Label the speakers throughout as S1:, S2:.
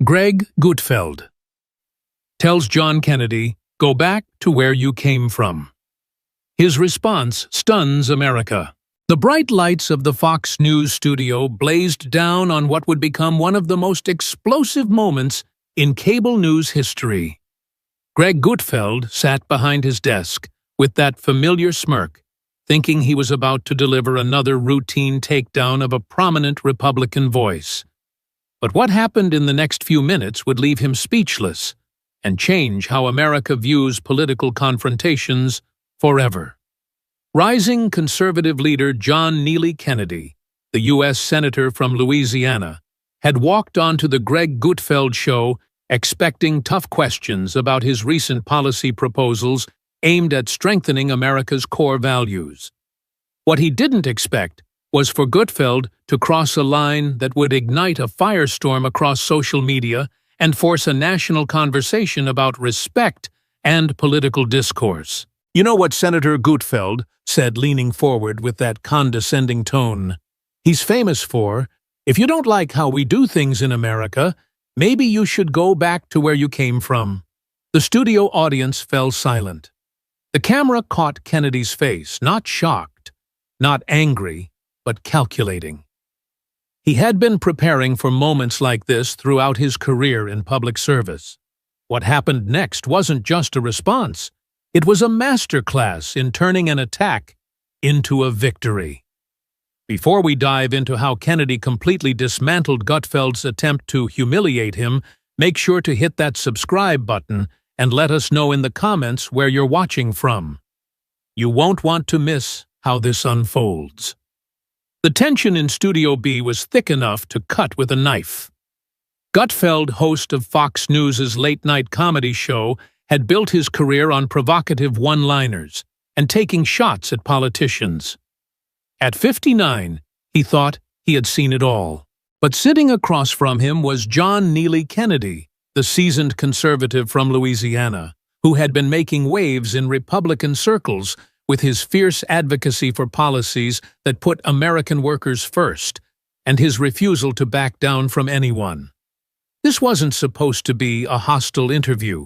S1: Greg Gutfeld tells John Kennedy, "Go back to where you came from." His response stuns America. The bright lights of the Fox News studio blazed down on what would become one of the most explosive moments in cable news history. Greg Gutfeld sat behind his desk with that familiar smirk, thinking he was about to deliver another routine takedown of a prominent Republican voice. But what happened in the next few minutes would leave him speechless and change how America views political confrontations forever. Rising conservative leader John Neely Kennedy, the U.S. Senator from Louisiana, had walked onto the Greg Gutfeld show expecting tough questions about his recent policy proposals aimed at strengthening America's core values. What he didn't expect was for Gutfeld to cross a line that would ignite a firestorm across social media and force a national conversation about respect and political discourse. "You know what Senator Gutfeld said, leaning forward with that condescending tone? He's famous for, if you don't like how we do things in America, maybe you should go back to where you came from." The studio audience fell silent. The camera caught Kennedy's face, not shocked, not angry, but calculating. He had been preparing for moments like this throughout his career in public service. What happened next wasn't just a response. It was a masterclass in turning an attack into a victory. Before we dive into how Kennedy completely dismantled Gutfeld's attempt to humiliate him, make sure to hit that subscribe button and let us know in the comments where you're watching from. You won't want to miss how this unfolds. The tension in Studio B was thick enough to cut with a knife. Gutfeld, host of Fox News' late-night comedy show, had built his career on provocative one-liners and taking shots at politicians. At 59, he thought he had seen it all. But sitting across from him was John Neely Kennedy, the seasoned conservative from Louisiana, who had been making waves in Republican circles with his fierce advocacy for policies that put American workers first, and his refusal to back down from anyone. This wasn't supposed to be a hostile interview.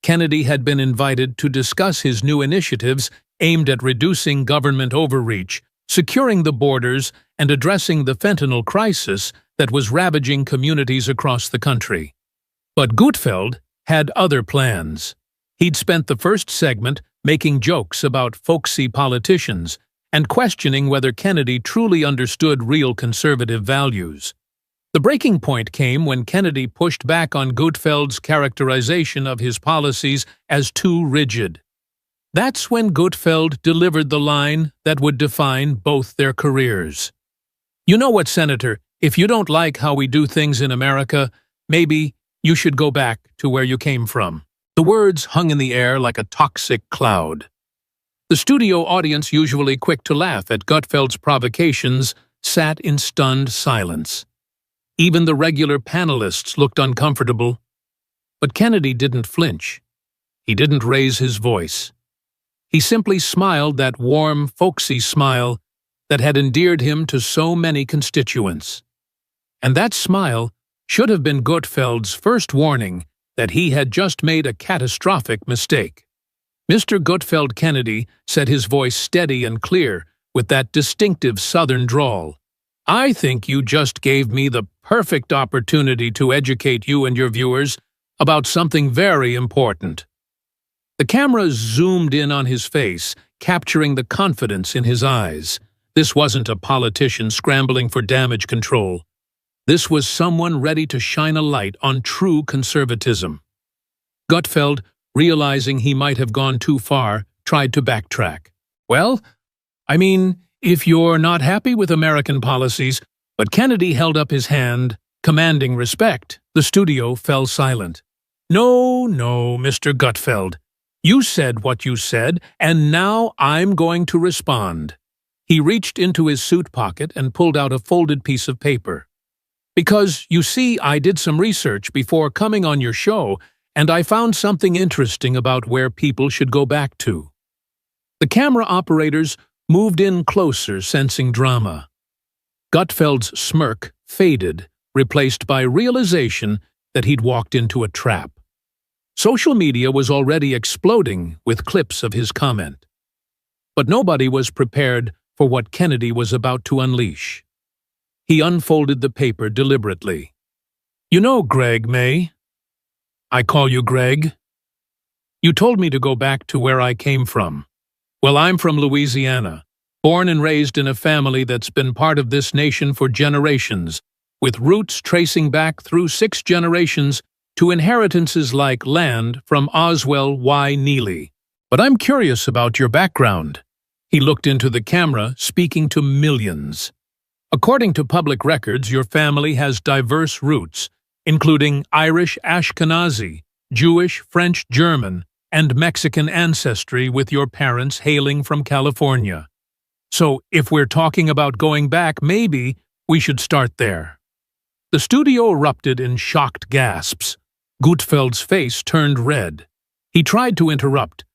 S1: Kennedy had been invited to discuss his new initiatives aimed at reducing government overreach, securing the borders, and addressing the fentanyl crisis that was ravaging communities across the country. But Gutfeld had other plans. He'd spent the first segment making jokes about folksy politicians and questioning whether Kennedy truly understood real conservative values. The breaking point came when Kennedy pushed back on Gutfeld's characterization of his policies as too rigid. That's when Gutfeld delivered the line that would define both their careers. "You know what, Senator, if you don't like how we do things in America, maybe you should go back to where you came from." The words hung in the air like a toxic cloud. The studio audience, usually quick to laugh at Gutfeld's provocations, sat in stunned silence. Even the regular panelists looked uncomfortable. But Kennedy didn't flinch. He didn't raise his voice. He simply smiled that warm, folksy smile that had endeared him to so many constituents. And that smile should have been Gutfeld's first warning that he had just made a catastrophic mistake. Mr. Gutfeld Kennedy said, his voice steady and clear with that distinctive Southern drawl, "I think you just gave me the perfect opportunity to educate you and your viewers about something very important." The camera zoomed in on his face, capturing the confidence in his eyes. This wasn't a politician scrambling for damage control. This was someone ready to shine a light on true conservatism. Gutfeld, realizing he might have gone too far, tried to backtrack. "Well, I mean, if you're not happy with American policies," but Kennedy held up his hand, commanding respect. The studio fell silent. No, Mr. Gutfeld. You said what you said, and now I'm going to respond." He reached into his suit pocket and pulled out a folded piece of paper. "Because, you see, I did some research before coming on your show, and I found something interesting about where people should go back to." The camera operators moved in closer, sensing drama. Gutfeld's smirk faded, replaced by realization that he'd walked into a trap. Social media was already exploding with clips of his comment. But nobody was prepared for what Kennedy was about to unleash. He unfolded the paper deliberately. "You know, Greg May. I call you Greg. You told me to go back to where I came from. Well, I'm from Louisiana, born and raised in a family that's been part of this nation for generations, with roots tracing back through 6 generations to inheritances like land from Oswell Y. Neely. But I'm curious about your background." He looked into the camera, speaking to millions. "According to public records, your family has diverse roots, including Irish Ashkenazi, Jewish, French, German, and Mexican ancestry, with your parents hailing from California. So, if we're talking about going back, maybe we should start there." The studio erupted in shocked gasps. Gutfeld's face turned red. He tried to interrupt,